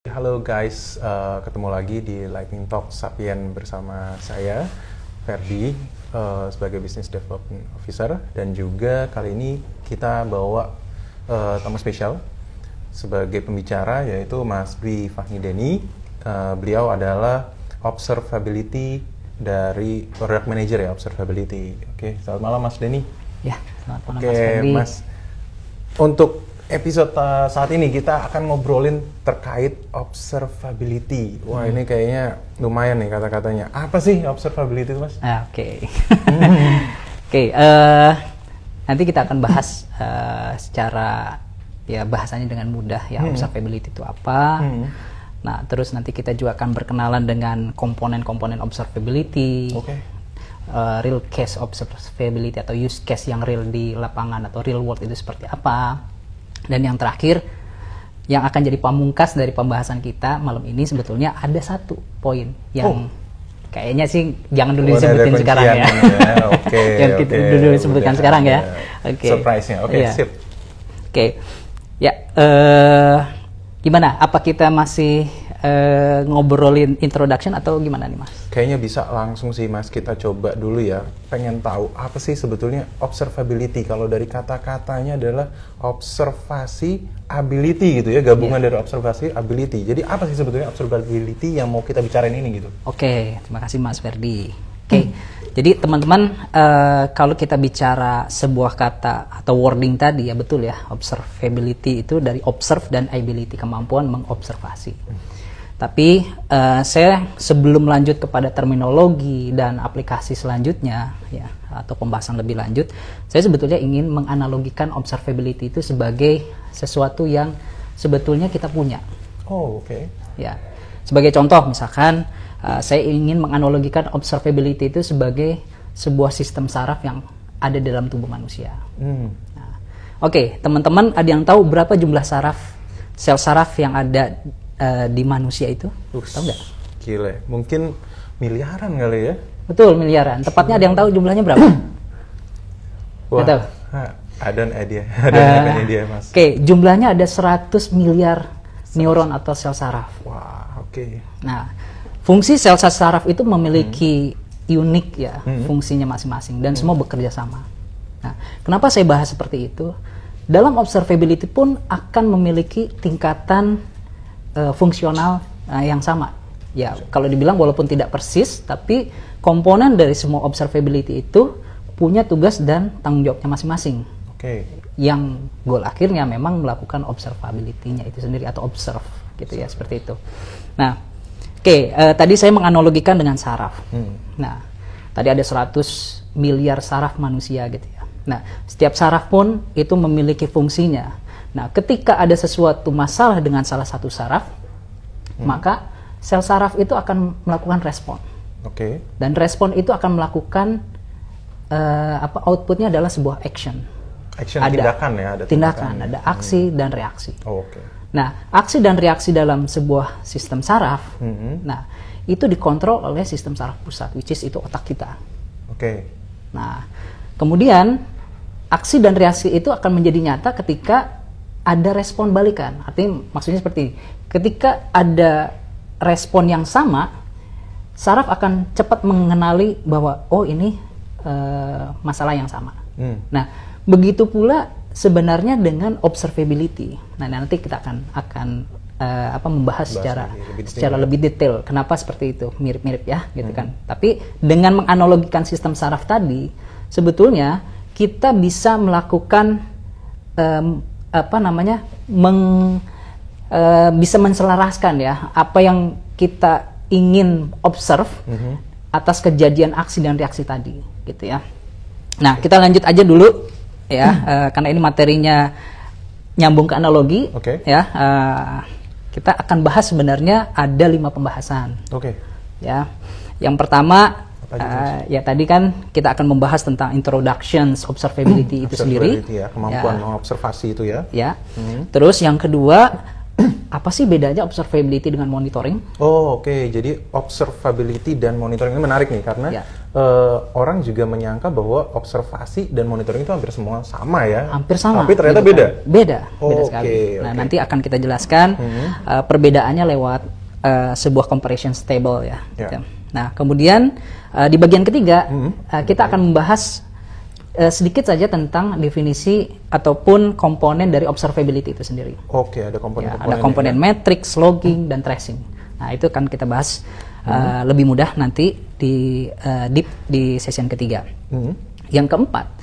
Halo guys, ketemu lagi di Lightning Talk Sapien bersama saya, Ferdi, sebagai Business Development Officer. Dan juga kali ini kita bawa tamu spesial sebagai pembicara, yaitu Mas Dwi Fahmi Denny. Beliau adalah Observability dari Product Manager ya, Observability. Oke, selamat malam Mas Denny. Ya, selamat malam Mas Ferdi. Mas, untuk episode saat ini kita akan ngobrolin terkait observability. Wah, ini kayaknya lumayan nih kata-katanya. Apa sih observability itu, Mas? Nanti kita akan bahas secara ya bahasanya dengan mudah ya, observability itu apa. Nah, terus nanti kita juga akan berkenalan dengan komponen-komponen observability. Real case observability atau use case yang real di lapangan atau real world itu seperti apa. Dan yang terakhir, yang akan jadi pamungkas dari pembahasan kita malam ini sebetulnya ada satu poin yang kayaknya sih jangan dulu disebutin sekarang ya. Yang kita dulu disebutkan sekarang ya. Surprise-nya, sip. Ya, gimana? Apa kita masih ngobrolin introduction atau gimana nih, Mas? Kayaknya bisa langsung sih, Mas. Kita coba dulu ya. Pengen tahu apa sih sebetulnya observability. Kalau dari kata-katanya adalah observasi ability gitu ya, gabungan dari observasi ability. Jadi apa sih sebetulnya observability yang mau kita bicarain ini gitu? Terima kasih Mas Ferdi. Jadi teman-teman, kalau kita bicara sebuah kata atau wording tadi ya betul ya, observability itu dari observe dan ability, kemampuan mengobservasi. Tapi saya sebelum lanjut kepada terminologi dan aplikasi selanjutnya ya atau pembahasan lebih lanjut, saya sebetulnya ingin menganalogikan observability itu sebagai sesuatu yang sebetulnya kita punya. Ya, sebagai contoh misalkan saya ingin menganalogikan observability itu sebagai sebuah sistem saraf yang ada dalam tubuh manusia. Teman-teman ada yang tahu berapa jumlah sel saraf yang ada di manusia itu? Tahu nggak? Gila, mungkin miliaran kali ya? Betul, miliaran. Tepatnya ada yang tahu jumlahnya berapa? Wah, tahu? Ada idea, Mas. Jumlahnya ada 100 miliar neuron atau sel saraf. Wah, Nah, fungsi sel saraf itu memiliki unik ya, fungsinya masing-masing dan semua bekerja sama. Nah, kenapa saya bahas seperti itu? Dalam observability pun akan memiliki tingkatan fungsional yang sama. Ya, kalau dibilang walaupun tidak persis, tapi komponen dari semua observability itu punya tugas dan tanggung jawabnya masing-masing. Yang goal akhirnya memang melakukan observability-nya itu sendiri atau observe gitu ya, seperti itu. Nah, tadi saya menganalogikan dengan saraf. Nah, tadi ada 100 miliar saraf manusia gitu ya. Nah, setiap saraf pun itu memiliki fungsinya. Nah, ketika ada sesuatu masalah dengan salah satu saraf, maka sel saraf itu akan melakukan respon. Dan respon itu akan melakukan outputnya adalah sebuah action. Ada tindakan ya, ada tindakan, ada aksi dan reaksi. Nah, aksi dan reaksi dalam sebuah sistem saraf, nah itu dikontrol oleh sistem saraf pusat, which is itu otak kita. Nah, kemudian aksi dan reaksi itu akan menjadi nyata ketika ada respon balikan. Artinya maksudnya seperti ini. Ketika ada respon yang sama, saraf akan cepat mengenali bahwa ini masalah yang sama. Nah, begitu pula sebenarnya dengan observability. Nah, nanti kita akan membahas secara lebih detail. Kenapa seperti itu? Mirip-mirip ya, gitu kan. Tapi dengan menganalogikan sistem saraf tadi, sebetulnya kita bisa melakukan bisa menselaraskan ya apa yang kita ingin observe atas kejadian aksi dan reaksi tadi gitu ya. Nah, kita lanjut aja dulu ya, karena ini materinya nyambung ke analogi ya. Kita akan bahas sebenarnya ada 5 pembahasan. Ya, yang pertama ya tadi kan kita akan membahas tentang introductions observability itu sendiri ya, kemampuan mengobservasi itu ya. Terus yang kedua, apa sih bedanya observability dengan monitoring? Jadi observability dan monitoring ini menarik nih karena orang juga menyangka bahwa observasi dan monitoring itu hampir semua sama ya. Hampir sama. Tapi ternyata gitu beda. kan. Beda sekali. Nah, nanti akan kita jelaskan perbedaannya lewat sebuah comparison table ya. Gitu. Nah, kemudian di bagian ketiga kita akan membahas sedikit saja tentang definisi ataupun komponen dari observability itu sendiri. Oke, ada komponen. Ada komponen metrics, logging, dan tracing. Nah, itu akan kita bahas lebih mudah nanti di session ketiga. Yang keempat,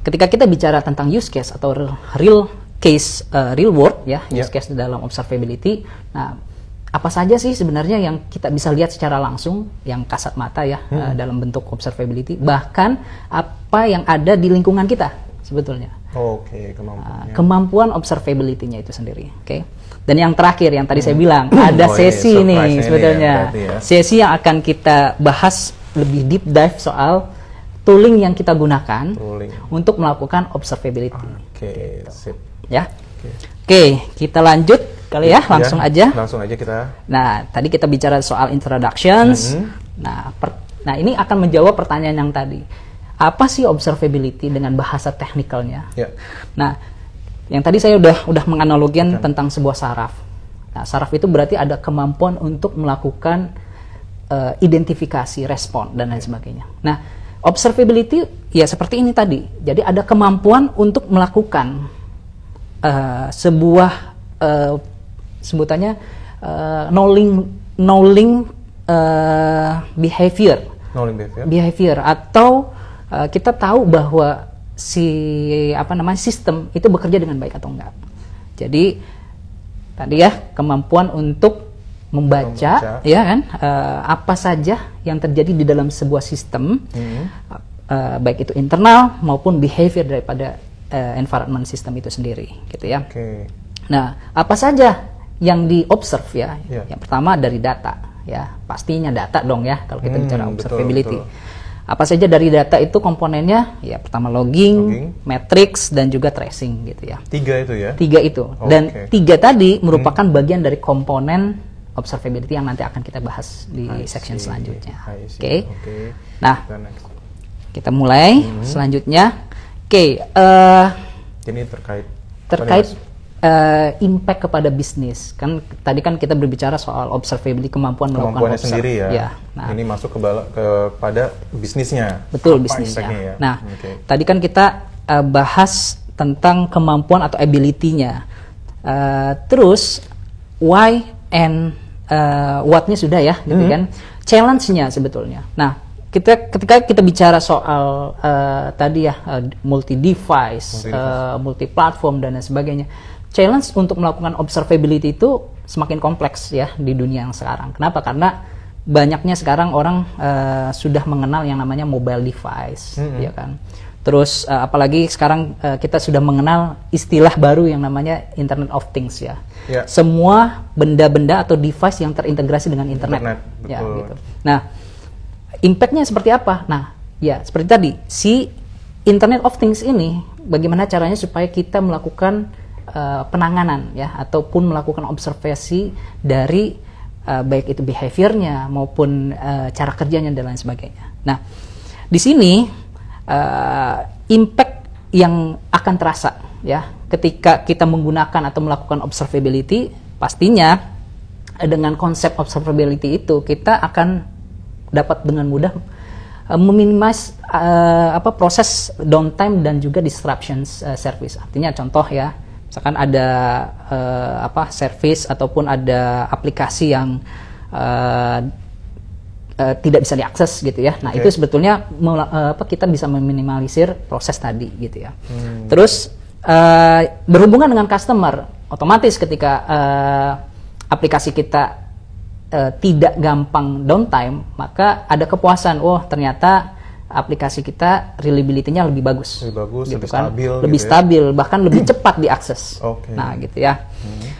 ketika kita bicara tentang use case atau real case, real world ya, use case dalam observability. Nah, apa saja sih sebenarnya yang kita bisa lihat secara langsung, yang kasat mata ya, dalam bentuk observability, bahkan apa yang ada di lingkungan kita sebetulnya. Oke, kemampuan observability-nya itu sendiri. Oke. Dan yang terakhir yang tadi saya bilang, ada sesi nih sebetulnya. Sesi yang akan kita bahas lebih deep dive soal tooling yang kita gunakan untuk melakukan observability. Oke, sip. Ya. Oke, kita lanjut kali ya, langsung aja. Langsung aja kita. Nah, tadi kita bicara soal introductions. Nah, ini akan menjawab pertanyaan yang tadi. Apa sih observability dengan bahasa teknikalnya? Nah, yang tadi saya udah menganalogikan tentang sebuah saraf. Nah, saraf itu berarti ada kemampuan untuk melakukan identifikasi, respon, dan lain sebagainya. Nah, observability ya seperti ini tadi. Jadi ada kemampuan untuk melakukan sebuah sebutannya knowing behavior atau kita tahu bahwa sistem itu bekerja dengan baik atau enggak. Jadi tadi ya kemampuan untuk membaca ya kan apa saja yang terjadi di dalam sebuah sistem, baik itu internal maupun behavior daripada environment system itu sendiri, gitu ya. Nah, apa saja yang diobserve ya? Yang pertama dari data, ya pastinya data dong ya kalau kita bicara observability. Betul. Apa saja dari data itu komponennya? Ya pertama logging, metrics, dan juga tracing, gitu ya. 3 itu ya? 3 itu. Dan 3 tadi merupakan bagian dari komponen observability yang nanti akan kita bahas di section selanjutnya. Oke. Nah, kita mulai selanjutnya. Ini terkait impact kepada bisnis. Kan tadi kan kita berbicara soal observability, kemampuan melakukan observasi sendiri ya. Nah, ini masuk kepada bisnisnya. Betul, bisnisnya. Ya? Nah, tadi kan kita bahas tentang kemampuan atau ability-nya. Terus why and what-nya sudah ya, gitu kan. Challenge-nya sebetulnya. Nah, ketika kita bicara soal tadi ya multi-device, multi-platform dan lain sebagainya, challenge untuk melakukan observability itu semakin kompleks ya di dunia yang sekarang. Kenapa? Karena banyaknya sekarang orang sudah mengenal yang namanya mobile device, ya kan. Terus apalagi sekarang kita sudah mengenal istilah baru yang namanya Internet of Things ya. Semua benda-benda atau device yang terintegrasi dengan internet. Ya, gitu. Nah, impact-nya seperti apa? Nah, ya seperti tadi, si Internet of Things ini bagaimana caranya supaya kita melakukan penanganan ya ataupun melakukan observasi dari baik itu behaviornya maupun cara kerjanya dan lain sebagainya. Nah, di sini impact yang akan terasa ya ketika kita menggunakan atau melakukan observability, pastinya dengan konsep observability itu kita akan dapat dengan mudah meminimize proses downtime dan juga disruptions service. Artinya contoh ya, misalkan ada service ataupun ada aplikasi yang tidak bisa diakses gitu ya. Nah, itu sebetulnya kita bisa meminimalisir proses tadi gitu ya. Terus berhubungan dengan customer, otomatis ketika aplikasi kita tidak gampang downtime, maka ada kepuasan. Oh, ternyata aplikasi kita reliability-nya lebih bagus, gitu lebih kan? stabil, lebih gitu stabil, bahkan lebih cepat diakses. Okay. Nah, gitu ya.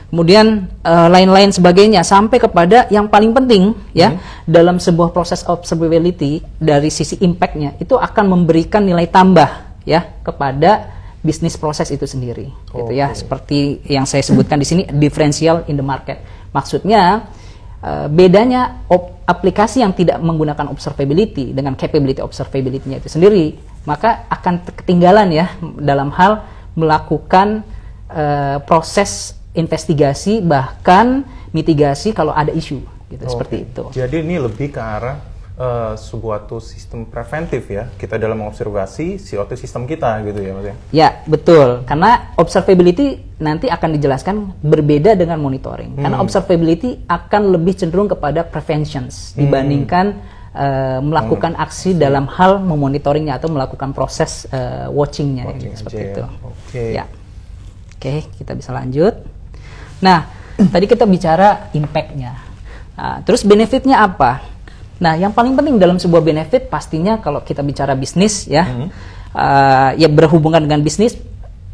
Kemudian lain-lain sebagainya sampai kepada yang paling penting ya dalam sebuah proses observability dari sisi impact-nya itu akan memberikan nilai tambah ya kepada bisnis proses itu sendiri, gitu ya. Seperti yang saya sebutkan di sini differential in the market. Maksudnya bedanya aplikasi yang tidak menggunakan observability dengan capability observability-nya itu sendiri, maka akan ketinggalan ya dalam hal melakukan proses investigasi bahkan mitigasi kalau ada isu gitu. Seperti itu. Jadi ini lebih ke arah sebuah sistem preventif ya, kita dalam mengobservasi CO2 sistem kita gitu ya maksudnya. Ya betul, karena observability nanti akan dijelaskan berbeda dengan monitoring, karena observability akan lebih cenderung kepada preventions dibandingkan melakukan aksi dalam hal memonitoringnya atau melakukan proses watchingnya gitu, seperti itu. Ya. Oke, kita bisa lanjut. Nah, tadi kita bicara impact-nya. Nah, terus benefit-nya apa? Nah, yang paling penting dalam sebuah benefit pastinya kalau kita bicara bisnis ya, ya berhubungan dengan bisnis,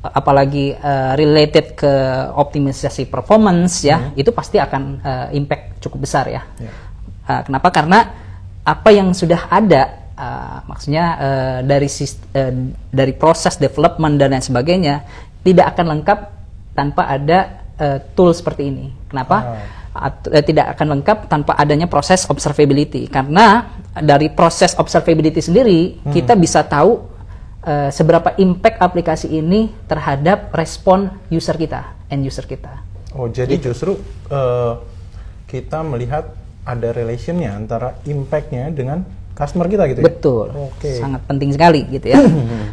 apalagi related ke optimisasi performance ya, itu pasti akan impact cukup besar ya. Kenapa? Karena apa yang sudah ada, maksudnya dari proses development dan lain sebagainya tidak akan lengkap tanpa ada tool seperti ini. Kenapa? Tidak akan lengkap tanpa adanya proses observability, karena dari proses observability sendiri kita bisa tahu seberapa impact aplikasi ini terhadap respon user kita, end user kita. Oh, jadi justru kita melihat ada relationnya antara impact-nya dengan customer kita gitu ya? Betul, sangat penting sekali gitu ya.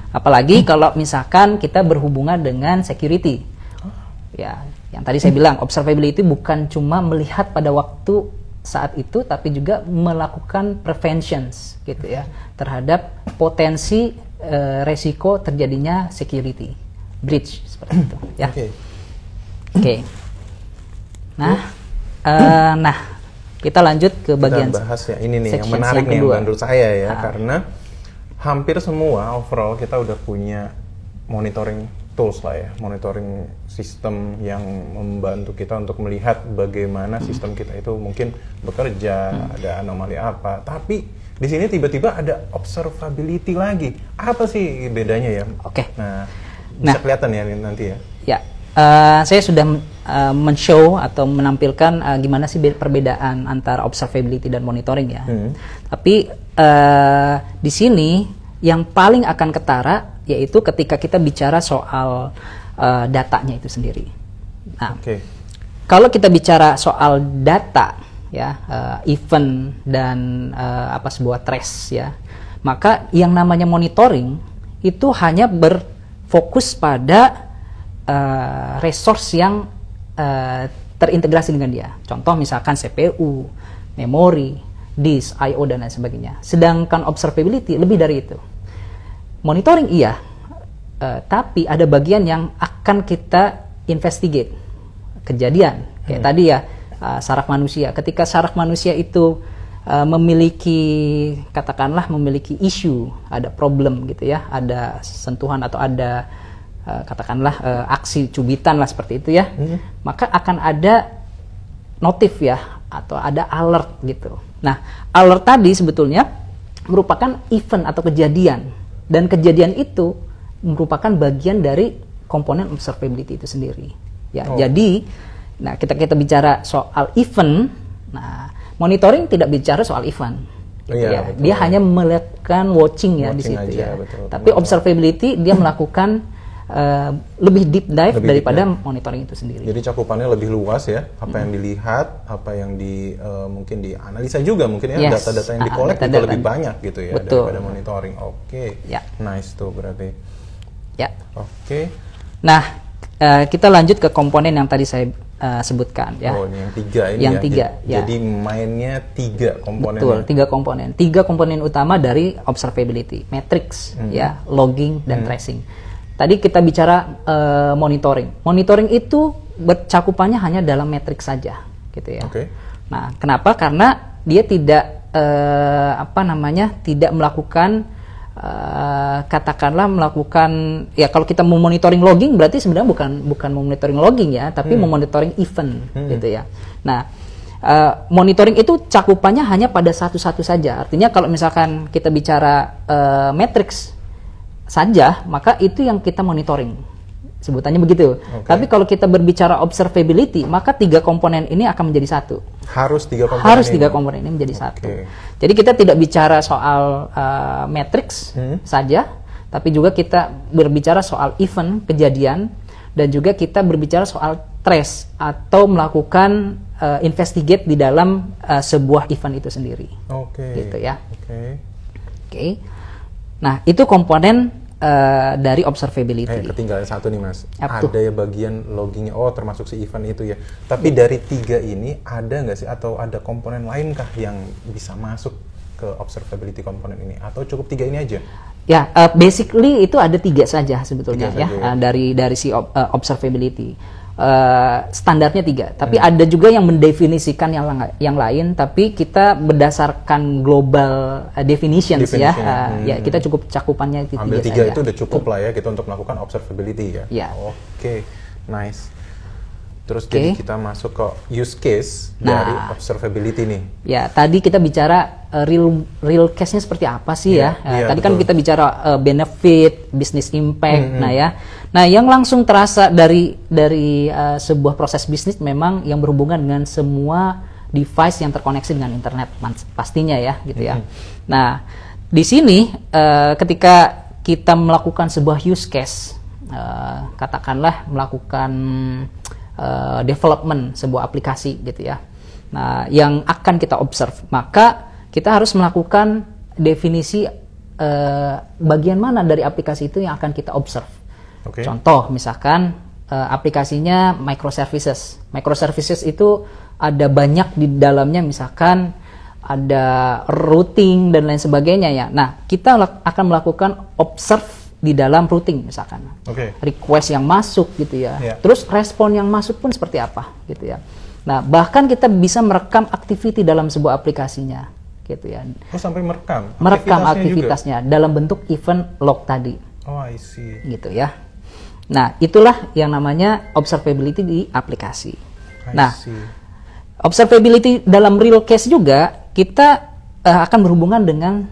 Apalagi kalau misalkan kita berhubungan dengan security, ya. Yang tadi saya bilang, observability bukan cuma melihat pada waktu saat itu, tapi juga melakukan preventions gitu ya terhadap potensi resiko terjadinya security breach seperti itu ya. Oke. Nah, kita lanjut ke bagian kita bahas ya ini nih yang menarik nih menurut saya ya, karena hampir semua overall kita udah punya monitoring tools lah ya, monitoring sistem yang membantu kita untuk melihat bagaimana sistem kita itu mungkin bekerja, ada anomali apa. Tapi di sini tiba-tiba ada observability lagi. Apa sih bedanya ya? Nah, bisa kelihatan ya nanti ya. Ya, saya sudah men-show atau menampilkan gimana sih perbedaan antara observability dan monitoring ya. Tapi di sini yang paling akan ketara yaitu ketika kita bicara soal datanya itu sendiri. Nah, kalau kita bicara soal data ya, event dan sebuah trace ya, maka yang namanya monitoring itu hanya berfokus pada resource yang terintegrasi dengan dia. Contoh misalkan CPU, memori, disk, I/O dan lain sebagainya. Sedangkan observability lebih dari itu. Monitoring iya, tapi ada bagian yang akan kita investigate kejadian. Kayak tadi ya, saraf manusia. Ketika saraf manusia itu katakanlah memiliki isu, ada problem gitu ya, ada sentuhan atau ada katakanlah aksi cubitan lah seperti itu ya, maka akan ada notif ya, atau ada alert gitu. Nah, alert tadi sebetulnya merupakan event atau kejadian. Dan kejadian itu merupakan bagian dari komponen observability itu sendiri. Ya, jadi, nah kita bicara soal event, nah monitoring tidak bicara soal event. Gitu ya. Dia hanya melakukan watching ya di situ ya. Tapi observability dia melakukan lebih deep dive daripada monitoring itu sendiri. Jadi cakupannya lebih luas ya, apa yang dilihat, apa yang mungkin dianalisa juga mungkin ya, data-data yang dikolek juga lebih banyak gitu ya daripada monitoring. Nice tuh berarti. Ya. Nah, kita lanjut ke komponen yang tadi saya sebutkan ya. Oh, ini yang tiga ini yang ya. Tiga, Jadi mainnya 3 komponen. Betul, 3 komponen. 3 komponen utama dari observability, metrics ya, logging dan tracing. Tadi kita bicara monitoring. Monitoring itu cakupannya hanya dalam metrik saja, gitu ya. Nah, kenapa? Karena dia tidak tidak melakukan katakanlah melakukan ya, kalau kita memonitoring logging berarti sebenarnya bukan memonitoring logging ya, tapi memonitoring event, gitu ya. Nah, monitoring itu cakupannya hanya pada satu-satu saja. Artinya kalau misalkan kita bicara metrics saja, maka itu yang kita monitoring sebutannya begitu. Tapi kalau kita berbicara observability, maka 3 komponen ini akan menjadi satu. Harus 3 komponen. Harus 3 komponen ini menjadi satu. Jadi kita tidak bicara soal metrics saja, tapi juga kita berbicara soal event, kejadian, dan juga kita berbicara soal trace atau melakukan investigate di dalam sebuah event itu sendiri. Gitu ya. Oke. Nah, itu komponen dari observability. Ketinggalan satu nih Mas. Ada ya bagian loggingnya. Oh, termasuk si event itu ya. Tapi dari 3 ini ada nggak sih atau ada komponen lain kah yang bisa masuk ke observability komponen ini? Atau cukup 3 ini aja? Ya, basically itu ada 3 saja sebetulnya 3 saja, ya. Dari si observability. Standarnya 3, tapi ada juga yang mendefinisikan yang lain, tapi kita berdasarkan global definitions ya. Ya kita cukup cakupannya itu 3 ambil 3 saja. itu udah cukup lah ya kita untuk melakukan observability ya. Oke, nice. Terus jadi kita masuk ke use case dari observability nih. Ya, tadi kita bicara real case-nya seperti apa sih ya. Tadi kan kita bicara benefit, business impact. Nah, yang langsung terasa dari sebuah proses bisnis memang yang berhubungan dengan semua device yang terkoneksi dengan internet pastinya ya, gitu ya. Nah, di sini ketika kita melakukan sebuah use case, katakanlah melakukan development sebuah aplikasi gitu ya. Nah, yang akan kita observe, maka kita harus melakukan definisi bagian mana dari aplikasi itu yang akan kita observe. Contoh misalkan aplikasinya microservices. Microservices itu ada banyak di dalamnya, misalkan ada routing dan lain sebagainya ya. Nah, kita akan melakukan observe di dalam routing misalkan, request yang masuk gitu ya, terus respon yang masuk pun seperti apa gitu ya. Nah, bahkan kita bisa merekam activity dalam sebuah aplikasinya gitu ya. Oh, sampai merekam aktivitasnya dalam bentuk event log tadi. Oh, I see. Gitu ya. Nah, itulah yang namanya observability di aplikasi. Observability dalam real case juga kita akan berhubungan dengan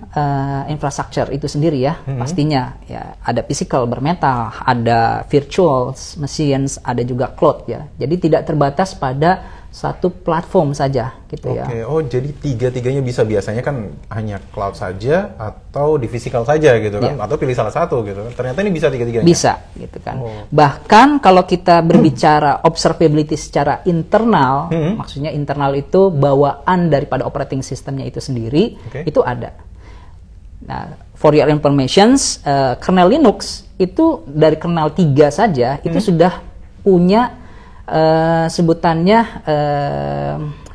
infrastructure itu sendiri ya, pastinya ya. Ada physical bermetal, ada virtual machines, ada juga cloud ya. Jadi tidak terbatas pada satu platform saja gitu ya. Oh, jadi 3-3-nya bisa. Biasanya kan hanya cloud saja atau di physical saja gitu kan, atau pilih salah satu gitu kan. Ternyata ini bisa 3-3-nya. Bisa gitu kan. Bahkan kalau kita berbicara observability secara internal, maksudnya internal itu bawaan daripada operating systemnya itu sendiri, itu ada. Nah, for your information, kernel Linux itu dari kernel 3 saja itu sudah punya sebutannya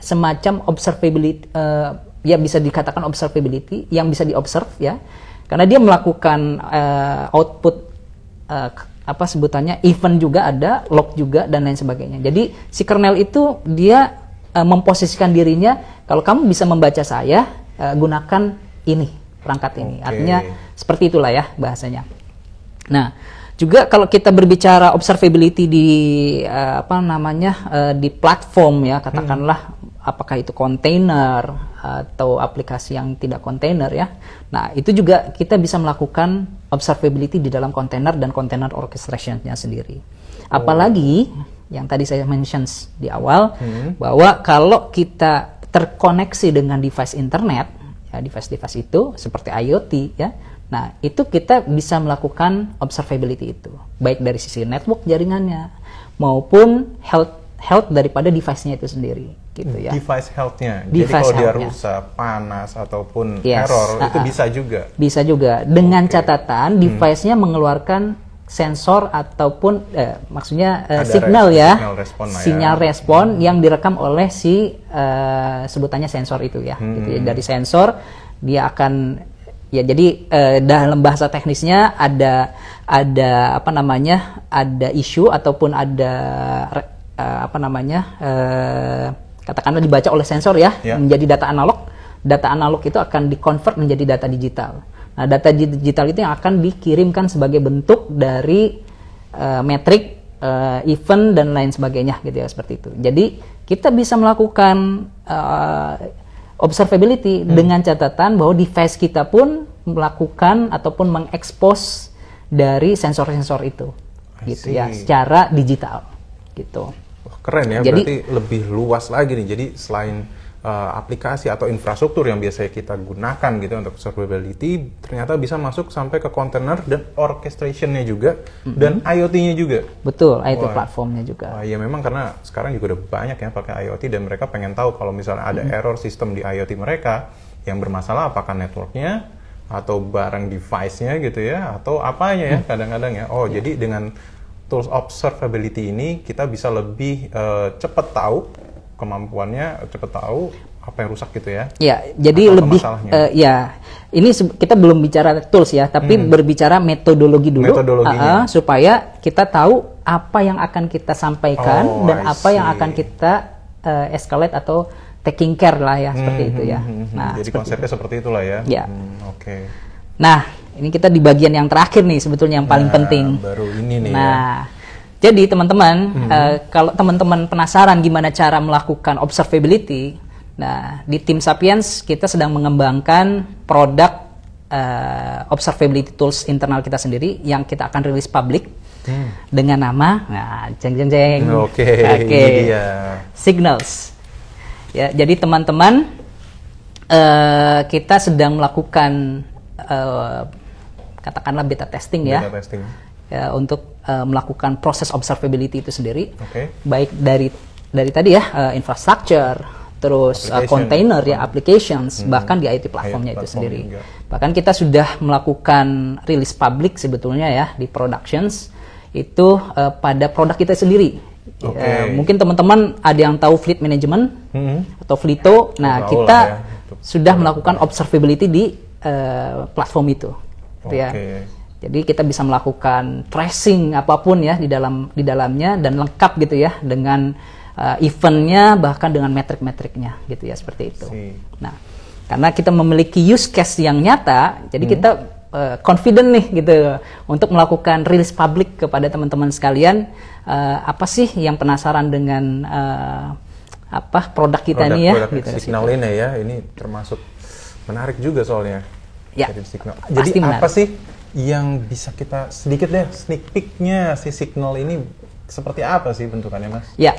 semacam observability, ya bisa dikatakan observability yang bisa diobserve ya, karena dia melakukan output sebutannya event juga ada, log juga dan lain sebagainya. Jadi si kernel itu dia memposisikan dirinya, kalau kamu bisa membaca saya, gunakan ini, perangkat ini. Artinya seperti itulah ya bahasanya. Nah, juga kalau kita berbicara observability di di platform ya, katakanlah apakah itu kontainer atau aplikasi yang tidak kontainer ya. Nah, itu juga kita bisa melakukan observability di dalam kontainer dan container orchestration-nya sendiri. Apalagi yang tadi saya mention di awal, bahwa kalau kita terkoneksi dengan device internet, ya device-device itu seperti IoT ya. Nah, itu kita bisa melakukan observability itu, baik dari sisi network jaringannya maupun health daripada device-nya itu sendiri, gitu ya. Device health-nya. Jadi kalau dia rusak, panas ataupun error, itu bisa juga. Bisa juga. Dengan catatan device-nya mengeluarkan sensor ataupun maksudnya signal ya, sinyal respon yang direkam oleh si sebutannya sensor itu ya. Gitu ya. Dari sensor dia akan ya, jadi dalam bahasa teknisnya ada isu ataupun ada katakanlah dibaca oleh sensor ya, menjadi data analog. Data analog itu akan di-convert menjadi data digital. Nah, data digital itu yang akan dikirimkan sebagai bentuk dari metrik, event dan lain sebagainya gitu ya, seperti itu. Jadi kita bisa melakukan observability dengan catatan bahwa device kita pun melakukan ataupun mengekspos dari sensor-sensor itu. gitu ya, secara digital gitu. Keren ya, jadi, berarti lebih luas lagi nih. Jadi selain aplikasi atau infrastruktur yang biasanya kita gunakan gitu untuk observability, ternyata bisa masuk sampai ke container dan orchestration-nya juga, dan IoT-nya juga. Betul, IoT platformnya juga. Ya memang karena sekarang juga udah banyak yang pakai IoT dan mereka pengen tahu kalau misalnya ada error sistem di IoT mereka yang bermasalah, apakah networknya atau barang device-nya gitu ya, atau apanya ya kadang-kadang ya. Jadi dengan tools observability ini kita bisa lebih cepat tahu kemampuannya, cepat tahu apa yang rusak gitu ya. Ya, jadi lebih ya ini kita belum bicara tools ya, tapi berbicara metodologi dulu, supaya kita tahu apa yang akan kita sampaikan dan apa yang akan kita escalate atau taking care lah ya, seperti itu ya. Nah, jadi konsepnya seperti itulah ya. Ya. Oke. Nah, ini kita di bagian yang terakhir nih sebetulnya yang paling penting. Baru ini nih. Nah, jadi teman-teman, kalau teman-teman penasaran gimana cara melakukan observability, nah di tim Sapiens kita sedang mengembangkan produk observability tools internal kita sendiri yang kita akan rilis publik dengan nama, ini dia. Signals. Ya, jadi teman-teman, kita sedang melakukan katakanlah beta testing ya. Beta testing. Ya, untuk melakukan proses observability itu sendiri, baik dari tadi ya infrastructure, terus container ya, applications, bahkan di IT platformnya itu sendiri. Juga. Bahkan kita sudah melakukan rilis publik sebetulnya ya di productions itu pada produk kita sendiri. Mungkin teman-teman ada yang tahu fleet management atau Fleeto. Nah, kita sudah melakukan observability di platform itu. Ya. Jadi kita bisa melakukan tracing apapun ya di dalamnya dan lengkap gitu ya dengan eventnya, bahkan dengan metrik-metriknya gitu ya, seperti itu. Nah, karena kita memiliki use case yang nyata, jadi kita confident nih gitu untuk melakukan rilis publik kepada teman-teman sekalian. Apa sih yang penasaran dengan produk kita ini ya? Gitu, Signal ini ya, ini termasuk menarik juga soalnya. Ya, jadi apa sih yang bisa kita sedikit deh sneak peek-nya si Signal ini seperti apa sih bentukannya, Mas? Ya,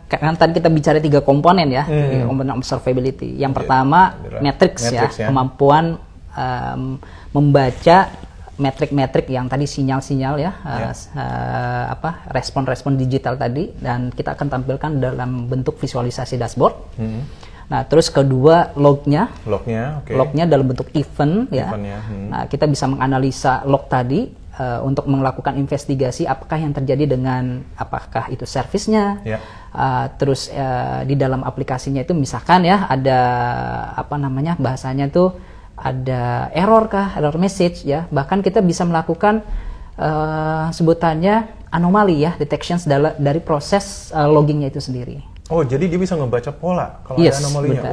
kan tadi kita bicara 3 komponen ya, 3 komponen observability. Yang pertama metrics ya, kemampuan membaca metrik-metrik yang tadi sinyal-sinyal ya, respon-respon digital tadi, dan kita akan tampilkan dalam bentuk visualisasi dashboard. Nah, terus kedua lognya dalam bentuk event ya. Nah, kita bisa menganalisa log tadi untuk melakukan investigasi apakah yang terjadi dengan apakah itu servisnya, terus di dalam aplikasinya itu misalkan ya ada bahasanya tuh ada error message ya, bahkan kita bisa melakukan sebutannya anomali ya, detections dari proses loggingnya itu sendiri. Jadi dia bisa ngebaca pola kalau ada anomalinya.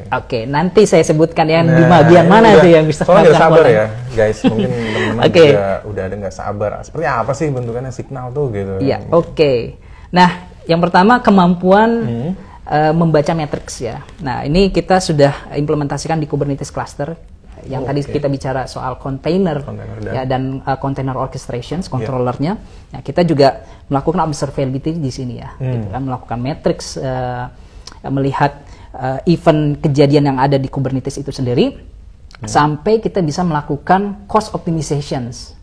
Oke, nanti saya sebutkan yang di bagian mana tuh yang bisa nggak sabar pola. Ya guys, mungkin teman-teman juga udah ada nggak sabar. Seperti apa sih bentukannya Signal tuh gitu? Iya, Nah, yang pertama kemampuan membaca matriks ya. Nah, ini kita sudah implementasikan di Kubernetes cluster. Yang tadi kita bicara soal container ya, dan container orchestrations, controllernya. Nah, kita juga melakukan observability di sini ya. Gitu kan, melakukan matrix, melihat event kejadian yang ada di Kubernetes itu sendiri, sampai kita bisa melakukan cost optimizations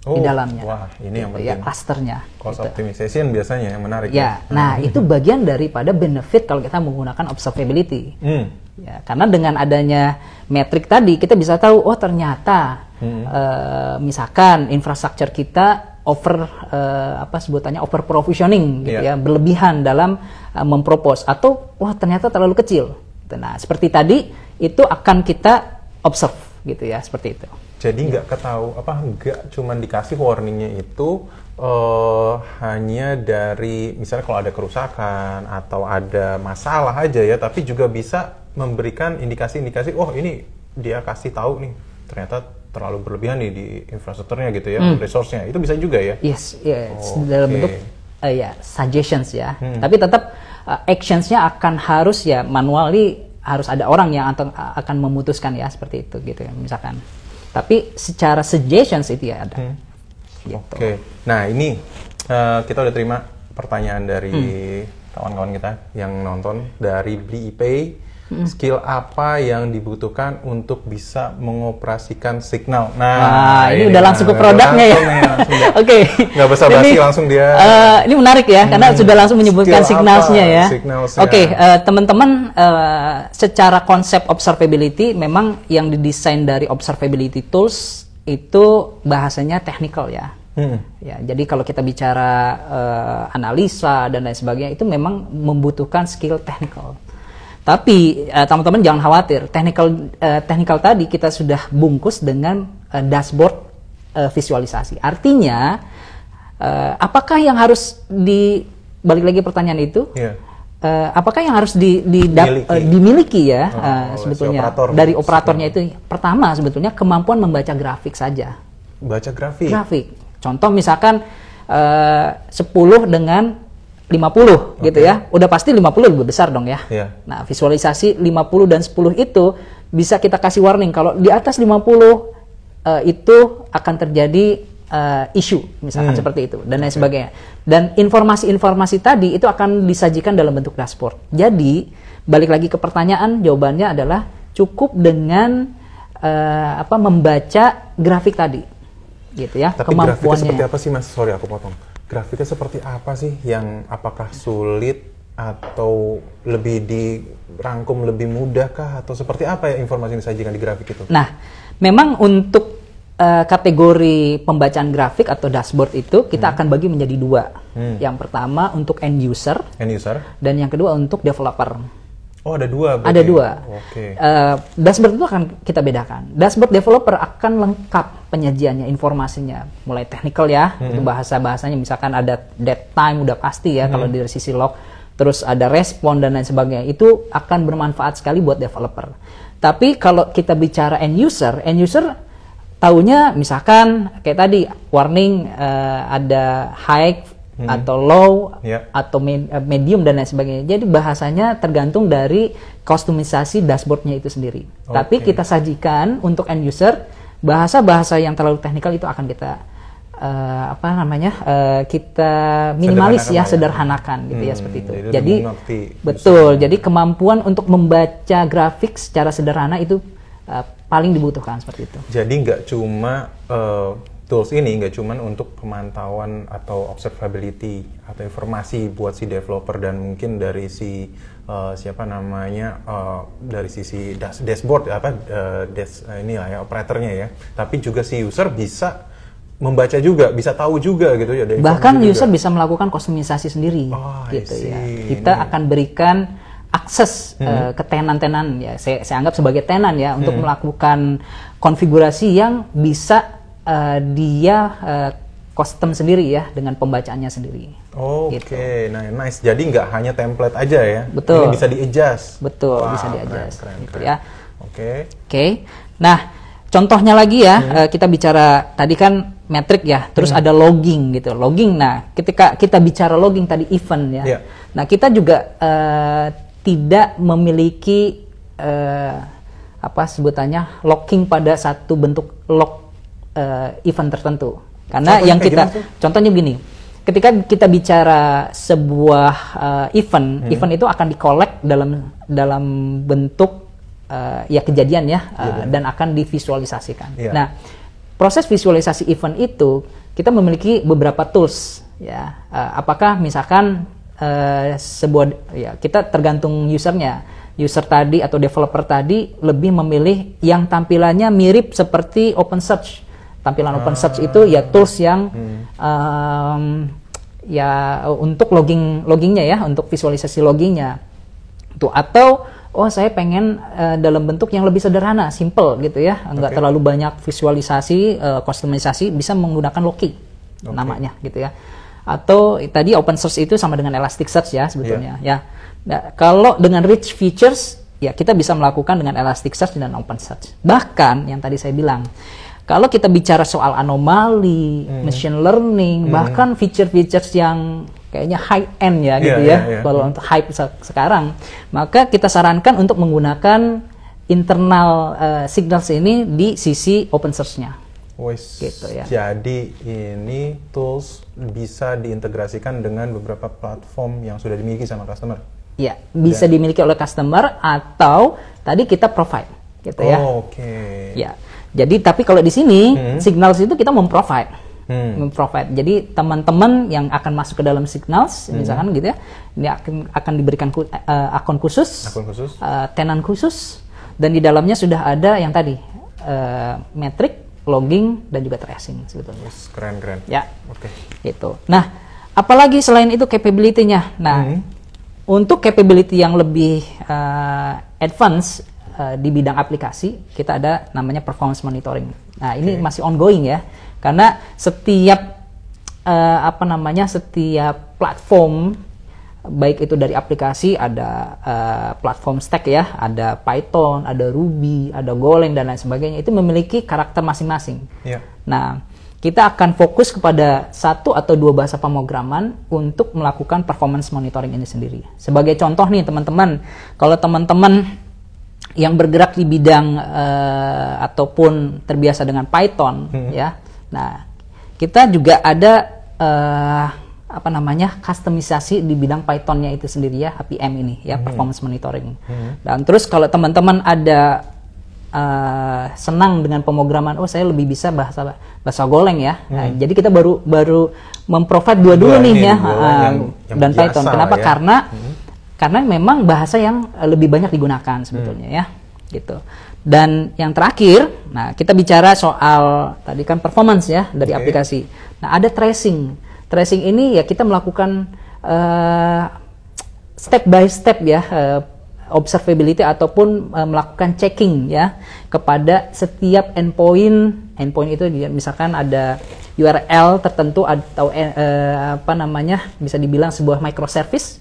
di dalamnya. Wah, ini yang penting. Ya, clusternya. Cost optimization biasanya yang menarik. Ya, nah itu bagian daripada benefit kalau kita menggunakan observability. Ya, karena dengan adanya metrik tadi kita bisa tahu, ternyata misalkan infrastruktur kita over provisioning gitu ya, berlebihan dalam mempropose, atau ternyata terlalu kecil. Nah, seperti tadi itu akan kita observe gitu ya, seperti itu. Jadi nggak nggak cuma dikasih warningnya itu hanya dari misalnya kalau ada kerusakan atau ada masalah aja ya, tapi juga bisa memberikan indikasi-indikasi, ini dia kasih tahu nih ternyata terlalu berlebihan nih di infrastrukturnya gitu ya, resource-nya itu bisa juga ya. Yes, dalam bentuk suggestions ya. Tapi tetap actions-nya akan harus ya manually, harus ada orang yang akan memutuskan ya, seperti itu gitu ya misalkan. Tapi secara suggestions itu ya ada. gitu. Oke. Nah, ini kita udah terima pertanyaan dari kawan-kawan kita yang nonton dari BliIP. Skill apa yang dibutuhkan untuk bisa mengoperasikan signal? Nah, ini udah langsung ke produknya ya. Oke. Nggak basa-basi, langsung dia. Ini menarik ya, karena sudah langsung menyebutkan signalsnya ya. Oke, teman-teman, secara konsep observability, memang yang didesain dari observability tools itu bahasanya technical ya. Ya, jadi kalau kita bicara analisa dan lain sebagainya, itu memang membutuhkan skill technical. Tapi teman-teman jangan khawatir, technical tadi kita sudah bungkus dengan dashboard visualisasi. Artinya, apakah yang harus balik lagi pertanyaan itu? Yeah. Apakah yang harus dimiliki ya sebetulnya dari operatornya itu? Pertama sebetulnya kemampuan membaca grafik saja. Baca grafik? Grafik. Contoh misalkan 10 dengan 50 gitu ya, udah pasti 50 lebih besar dong ya. Nah, visualisasi 50 dan 10 itu bisa kita kasih warning kalau di atas 50 itu akan terjadi isu misalkan seperti itu dan lain sebagainya. Dan informasi-informasi tadi itu akan disajikan dalam bentuk dashboard. Jadi, balik lagi ke pertanyaan, jawabannya adalah cukup dengan membaca grafik tadi. Gitu ya. Tapi grafiknya seperti apa sih, Mas? Sorry aku potong. Grafiknya seperti apa sih, yang apakah sulit atau lebih dirangkum lebih mudah kah, atau seperti apa ya informasi yang disajikan di grafik itu? Nah, memang untuk kategori pembacaan grafik atau dashboard itu kita akan bagi menjadi dua. Yang pertama untuk end user, dan yang kedua untuk developer. Oh, ada dua berarti? Ada dua. Oke. Dashboard itu akan kita bedakan. Dashboard developer akan lengkap penyajiannya, informasinya. Mulai technical ya, itu bahasa-bahasanya misalkan ada dead time, udah pasti ya kalau dari sisi log. Terus ada respon dan lain sebagainya. Itu akan bermanfaat sekali buat developer. Tapi kalau kita bicara end user taunya misalkan kayak tadi, warning ada high, atau low, atau medium dan lain sebagainya. Jadi bahasanya tergantung dari kustomisasi dashboardnya itu sendiri. Tapi kita sajikan untuk end user bahasa-bahasa yang terlalu teknikal itu akan kita kita minimalis sederhanakan gitu ya, seperti itu. Jadi betul. Jadi kemampuan untuk membaca grafik secara sederhana itu paling dibutuhkan seperti itu. Jadi nggak cuma tools ini nggak cuma untuk pemantauan atau observability atau informasi buat si developer dan mungkin dari si dari sisi dashboard operatornya ya, tapi juga si user bisa membaca juga, bisa tahu juga gitu ya. Bahkan user bisa melakukan kustomisasi sendiri gitu ya. Kita akan berikan akses ke tenan-tenan ya, saya anggap sebagai tenan ya, untuk melakukan konfigurasi yang bisa dia custom sendiri ya, dengan pembacaannya sendiri. Oke, nah nice. Jadi nggak hanya template aja ya. Betul. Ini bisa di-adjust. Betul, bisa di-adjust. Gitu ya. Oke. Nah, contohnya lagi ya, kita bicara tadi kan metrik ya, terus ada logging gitu. Logging. Nah, ketika kita bicara logging tadi event ya. Nah, kita juga tidak memiliki sebutannya logging pada satu bentuk log event tertentu, karena contohnya yang kita contohnya begini, ketika kita bicara sebuah event itu akan di-collect dalam bentuk kejadian ya, dan akan divisualisasikan. Nah, proses visualisasi event itu kita memiliki beberapa tools ya. Apakah misalkan kita tergantung usernya. User tadi atau developer tadi lebih memilih yang tampilannya mirip seperti OpenSearch. Tampilan OpenSearch itu ya tools yang untuk loggingnya ya, untuk visualisasi loggingnya. Atau saya pengen dalam bentuk yang lebih sederhana, simple gitu ya, nggak terlalu banyak visualisasi, kustomisasi, bisa menggunakan Loki namanya gitu ya. Atau tadi OpenSearch itu sama dengan Elasticsearch ya sebetulnya ya. Nah, kalau dengan rich features ya kita bisa melakukan dengan Elasticsearch dan OpenSearch. Bahkan yang tadi saya bilang, kalau kita bicara soal anomali, machine learning, bahkan feature-features yang kayaknya high end ya gitu ya, kalau untuk hype sekarang, maka kita sarankan untuk menggunakan internal signals ini di sisi OpenSearch-nya. Wes, gitu ya. jadi ini tools bisa diintegrasikan dengan beberapa platform yang sudah dimiliki sama customer. Ya, bisa dimiliki oleh customer atau tadi kita provide, gitu ya. Oke. Ya, jadi tapi kalau di sini Signals itu kita memprovide. Jadi teman-teman yang akan masuk ke dalam Signals, misalkan gitu ya, ini akan diberikan akun khusus, tenant khusus, dan di dalamnya sudah ada yang tadi metrik, logging, dan juga tracing sebetulnya. Keren. Ya, Oke. Gitu. Nah, apalagi selain itu capability-nya. Nah, untuk capability yang lebih advance di bidang aplikasi, kita ada namanya performance monitoring. Nah, ini masih ongoing ya, karena setiap setiap platform, baik itu dari aplikasi, ada platform stack ya, ada Python, ada Ruby, ada Golang dan lain sebagainya, itu memiliki karakter masing-masing. Yeah. Nah, kita akan fokus kepada 1 atau 2 bahasa pemrograman untuk melakukan performance monitoring ini sendiri. Sebagai contoh nih teman-teman, kalau teman-teman yang bergerak di bidang ataupun terbiasa dengan Python, ya, nah kita juga ada customisasi di bidang Python-nya itu sendiri ya, HPM ini ya, performance monitoring. Dan terus kalau teman-teman ada senang dengan pemrograman, saya lebih bisa bahasa Golang ya. Nah, jadi kita baru memprovide dua nih ya, dan Python. Kenapa? Ya? Karena memang bahasa yang lebih banyak digunakan sebetulnya ya, gitu. Dan yang terakhir, nah kita bicara soal tadi kan performance ya dari aplikasi. Nah, ada tracing. Tracing ini ya kita melakukan step by step ya, observability ataupun melakukan checking ya kepada setiap endpoint itu misalkan ada URL tertentu atau bisa dibilang sebuah microservice.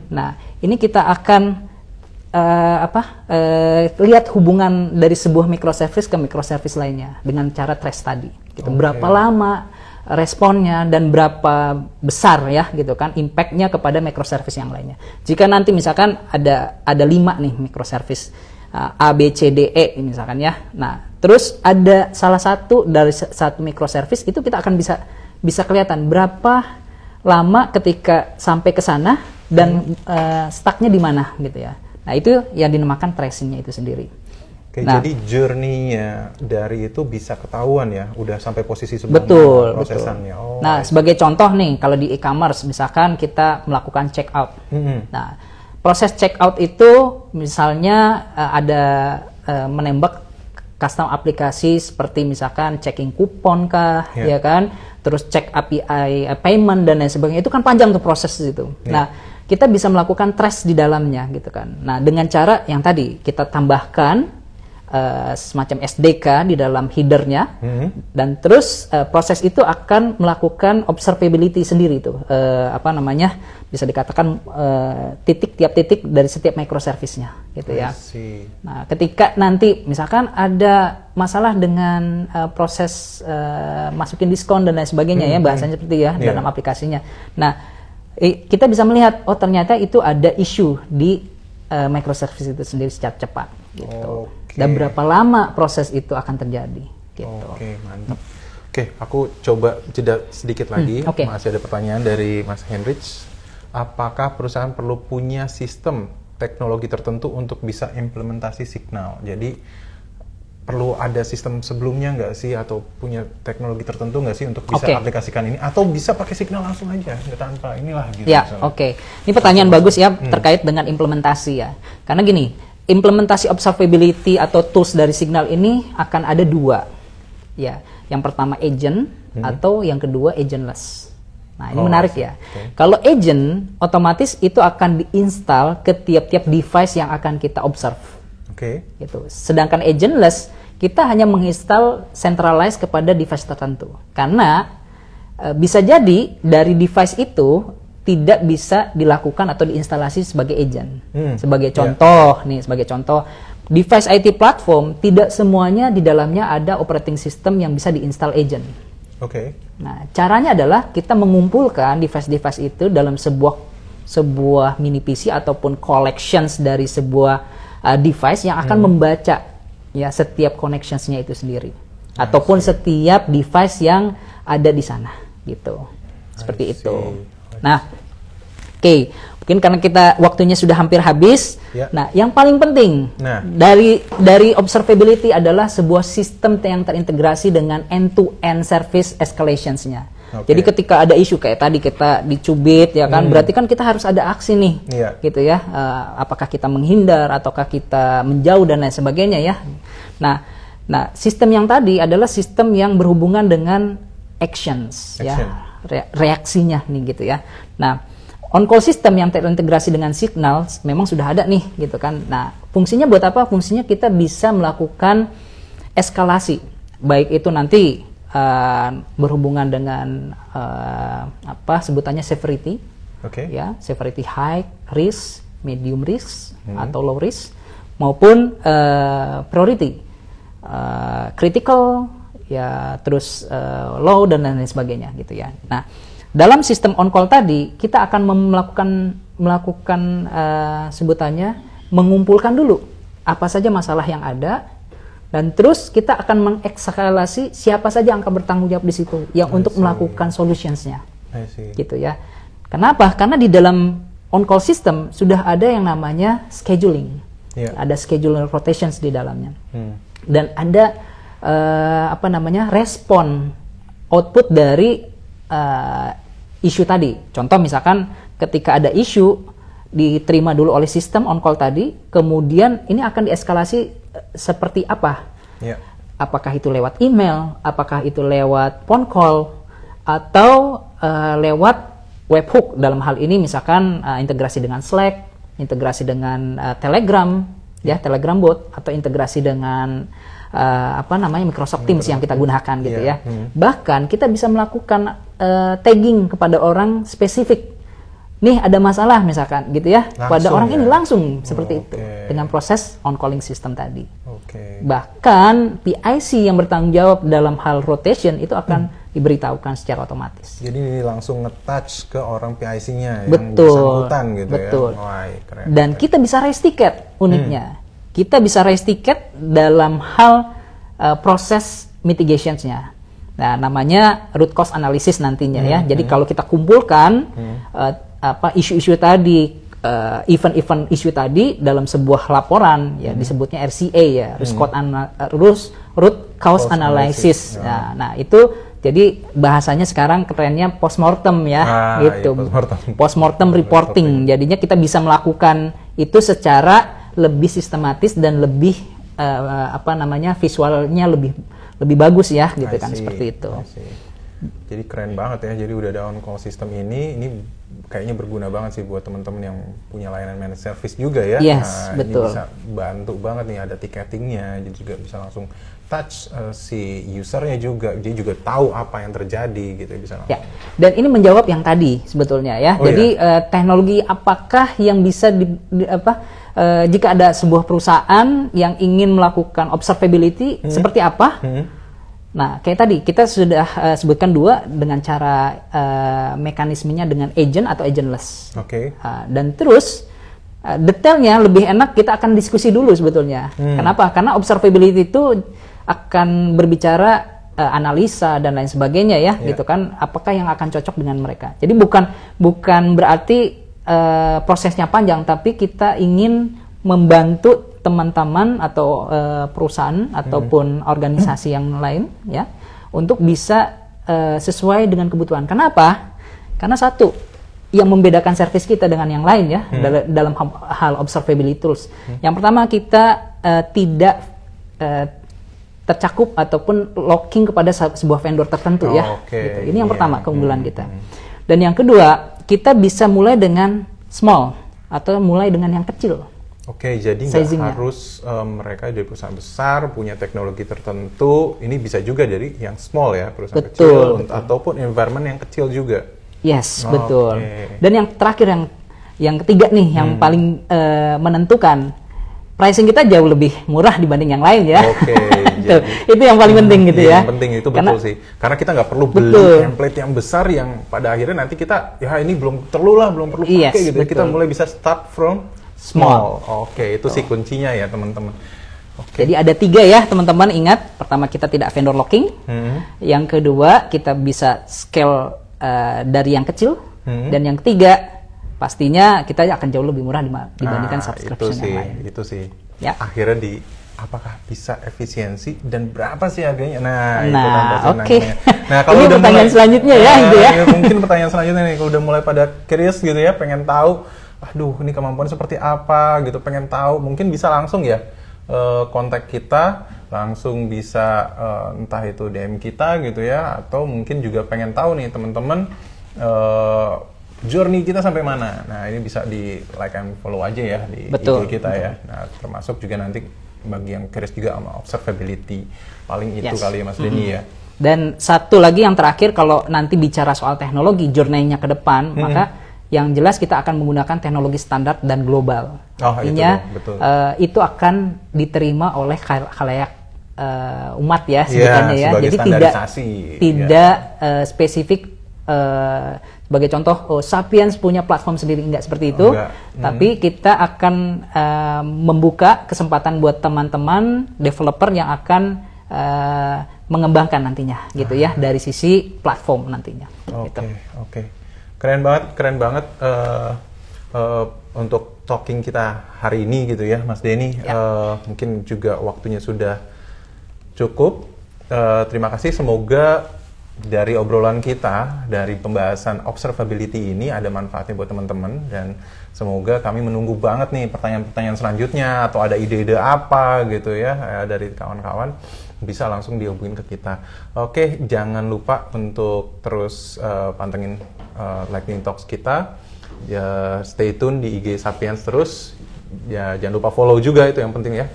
Nah, ini kita akan lihat hubungan dari sebuah microservice ke microservice lainnya dengan cara trace tadi. Gitu. Berapa lama responnya dan berapa besar ya gitu kan impact-nya kepada microservice yang lainnya. Jika nanti misalkan ada 5 nih microservice A, B, C, D, E misalkan ya. Nah, terus ada salah satu dari satu microservice itu kita akan bisa kelihatan berapa lama ketika sampai ke sana dan stuck-nya di mana gitu ya. Nah, itu yang dinamakan tracing-nya itu sendiri. Oke, jadi journey-nya dari itu bisa ketahuan ya, udah sampai posisi sebelum prosesannya. Betul. Nah, sebagai contoh nih, kalau di e-commerce, misalkan kita melakukan check out. Nah, proses check out itu misalnya ada menembak custom aplikasi seperti misalkan checking kupon kah, ya kan? Terus cek API payment dan lain sebagainya. Itu kan panjang tuh proses itu. Nah, kita bisa melakukan trace di dalamnya gitu kan. Nah, dengan cara yang tadi kita tambahkan semacam SDK di dalam headernya, dan terus proses itu akan melakukan observability sendiri tuh, bisa dikatakan tiap titik dari setiap microservice-nya gitu ya. Nah, ketika nanti misalkan ada masalah dengan proses masukin diskon dan lain sebagainya ya, bahasanya seperti ya dalam aplikasinya. Nah, kita bisa melihat ternyata itu ada isu di microservice itu sendiri secara cepat gitu. Dan berapa lama proses itu akan terjadi gitu. Oke, mantap. Oke, aku coba jeda sedikit lagi. Masih ada pertanyaan dari Mas Heinrich. Apakah perusahaan perlu punya sistem teknologi tertentu untuk bisa implementasi Signal? Jadi perlu ada sistem sebelumnya nggak sih, atau punya teknologi tertentu nggak sih untuk bisa aplikasikan ini, atau bisa pakai Signal langsung aja nggak tanpa inilah gitu? Ya, Ini pertanyaan bagus ya terkait dengan implementasi ya. Karena gini, implementasi observability atau tools dari Signal ini akan ada 2 ya. Yang pertama agent atau yang kedua agentless. Nah, ini menarik ya. Kalau agent otomatis itu akan diinstal ke tiap-tiap device yang akan kita observe. Gitu. Sedangkan agentless kita hanya menginstal centralized kepada device tertentu. Karena bisa jadi dari device itu tidak bisa dilakukan atau diinstalasi sebagai agent. Sebagai contoh sebagai contoh, device IT platform tidak semuanya di dalamnya ada operating system yang bisa diinstal agent. Nah, caranya adalah kita mengumpulkan device-device itu dalam sebuah mini PC ataupun collections dari sebuah device yang akan membaca ya setiap connections-nya itu sendiri. ataupun setiap device yang ada di sana gitu. Seperti itu. Nah, oke. Mungkin karena kita waktunya sudah hampir habis. Nah, yang paling penting dari observability adalah sebuah sistem yang terintegrasi dengan end-to-end service escalations-nya. Jadi ketika ada isu kayak tadi kita dicubit ya kan, berarti kan kita harus ada aksi nih, gitu ya. Apakah kita menghindar ataukah kita menjauh dan lain sebagainya ya. Nah, sistem yang tadi adalah sistem yang berhubungan dengan actions. Ya, reaksinya nih gitu ya. Nah, on-call system yang terintegrasi dengan Signal memang sudah ada nih gitu kan. Nah, fungsinya buat apa? Fungsinya kita bisa melakukan eskalasi, baik itu nanti berhubungan dengan apa sebutannya severity, ya, severity high risk, medium risk atau low risk, maupun priority, critical, ya, terus low dan lain sebagainya gitu ya. Nah, dalam sistem on-call tadi, kita akan melakukan sebutannya mengumpulkan dulu apa saja masalah yang ada, dan terus kita akan mengekskalasi siapa saja yang akan bertanggung jawab di situ, yang untuk melakukan solutions-nya, gitu ya. Kenapa? Karena di dalam on-call system sudah ada yang namanya scheduling, ada schedule rotations di dalamnya, dan ada apa namanya respon output dari isu tadi. Contoh misalkan ketika ada isu diterima dulu oleh sistem on call tadi, kemudian ini akan dieskalasi seperti apa? Apakah itu lewat email, apakah itu lewat phone call, atau lewat webhook dalam hal ini misalkan integrasi dengan Slack, integrasi dengan Telegram, ya Telegram bot, atau integrasi dengan apa namanya Microsoft Teams yang kita gunakan gitu ya. Bahkan kita bisa melakukan tagging kepada orang spesifik. Nih ada masalah misalkan gitu ya. Pada orang ini langsung seperti itu dengan proses on calling system tadi. Bahkan PIC yang bertanggung jawab dalam hal rotation itu akan diberitahukan secara otomatis. Jadi ini langsung nge-touch ke orang PIC-nya yang betul, bersangkutan gitu betul. Ya. Wah, keren, dan keren. Kita bisa raise ticket uniknya. Kita bisa raise ticket dalam hal proses mitigationsnya. Nah, namanya root cause analysis nantinya ya. Jadi kalau kita kumpulkan apa isu-isu tadi, event-event isu tadi dalam sebuah laporan ya disebutnya RCA ya, root cause analysis. Nah, itu jadi bahasanya sekarang kerennya postmortem ya, gitu. Iya, postmortem reporting. Jadinya kita bisa melakukan itu secara lebih sistematis dan lebih apa namanya visualnya lebih bagus ya gitu kan, seperti itu. Jadi keren banget ya. Jadi udah ada on call system ini kayaknya berguna banget sih buat teman-teman yang punya layanan managed service juga ya. Yes, betul. Ini bisa bantu banget nih, ada tiketingnya, jadi juga bisa langsung touch si usernya juga, dia juga tahu apa yang terjadi gitu bisa langsung. Ya. Dan ini menjawab yang tadi sebetulnya ya. Jadi teknologi apakah yang bisa jika ada sebuah perusahaan yang ingin melakukan observability seperti apa? Nah, kayak tadi kita sudah sebutkan dua dengan cara mekanismenya dengan agent atau agentless. Dan terus detailnya lebih enak kita akan diskusi dulu sebetulnya. Kenapa? Karena observability itu akan berbicara analisa dan lain sebagainya ya, gitu kan. Apakah yang akan cocok dengan mereka? Jadi bukan berarti prosesnya panjang, tapi kita ingin membantu teman-teman atau perusahaan ataupun organisasi yang lain ya untuk bisa sesuai dengan kebutuhan. Kenapa? Karena satu yang membedakan service kita dengan yang lain ya dalam hal observability tools. Yang pertama, kita tidak tercakup ataupun locking kepada sebuah vendor tertentu ya. Gitu. Ini yang pertama keunggulan kita. Dan yang kedua, kita bisa mulai dengan small atau mulai dengan yang kecil. Jadi nggak harus mereka dari perusahaan besar punya teknologi tertentu. Ini bisa juga dari yang small ya, perusahaan kecil ataupun environment yang kecil juga. Yes, betul. Dan yang terakhir yang ketiga nih yang paling menentukan, pricing kita jauh lebih murah dibanding yang lain ya. Itu yang paling penting gitu ya. Yang penting itu betul sih. Karena kita nggak perlu beli template yang besar yang pada akhirnya nanti kita ya ini belum perlu pakai gitu. Kita mulai bisa start from small. Itu sih kuncinya ya teman-teman. Jadi ada 3 ya teman-teman, ingat. Pertama, kita tidak vendor locking. Yang kedua, kita bisa scale dari yang kecil. Dan yang ketiga, pastinya kita akan jauh lebih murah dibandingkan subscription yang lain. Itu sih. Ya. Akhirnya apakah bisa efisiensi dan berapa sih harganya? Nah, itu oke. Nah, kalau ini udah pertanyaan selanjutnya ya, itu ya. Mungkin pertanyaan selanjutnya nih, kalau udah mulai pada curious gitu ya, pengen tahu, aduh, ini kemampuan seperti apa gitu, pengen tahu, mungkin bisa langsung ya kontak kita, langsung bisa entah itu DM kita gitu ya, atau mungkin juga pengen tahu nih teman-teman journey kita sampai mana. Nah, ini bisa di like and follow aja ya di IG kita ya. Nah, termasuk juga nanti bagi yang curious juga sama observability, paling itu kali ya Mas Denny ya. Dan satu lagi yang terakhir, kalau nanti bicara soal teknologi journey-nya ke depan, maka yang jelas kita akan menggunakan teknologi standar dan global. Artinya itu akan diterima oleh khalayak umat ya sebutannya ya. Jadi tidak spesifik. Sebagai contoh, Sapiens punya platform sendiri, enggak seperti itu. Tapi kita akan membuka kesempatan buat teman-teman developer yang akan mengembangkan nantinya, gitu ya, dari sisi platform nantinya. Oke. Keren banget untuk talking kita hari ini gitu ya, Mas Denny. Mungkin juga waktunya sudah cukup. Terima kasih. Semoga dari obrolan kita, dari pembahasan observability ini ada manfaatnya buat teman-teman, dan semoga kami menunggu banget nih pertanyaan-pertanyaan selanjutnya, atau ada ide-ide apa gitu ya dari kawan-kawan, bisa langsung dihubungin ke kita. Oke, jangan lupa untuk terus pantengin Lightning Talks kita. Ya, stay tune di IG Sapiens terus. Ya, jangan lupa follow juga, itu yang penting ya.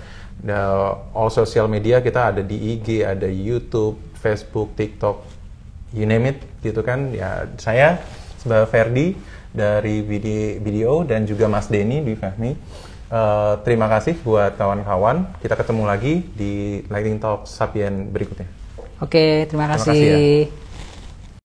All social media kita ada di IG, ada YouTube, Facebook, TikTok, you name it gitu kan. Ya, saya sebagai Ferdi dari video dan juga Mas Denny Dwi Fahmi. Terima kasih buat kawan-kawan. Kita ketemu lagi di Lightning Talk Sapien berikutnya. Oke, terima kasih ya.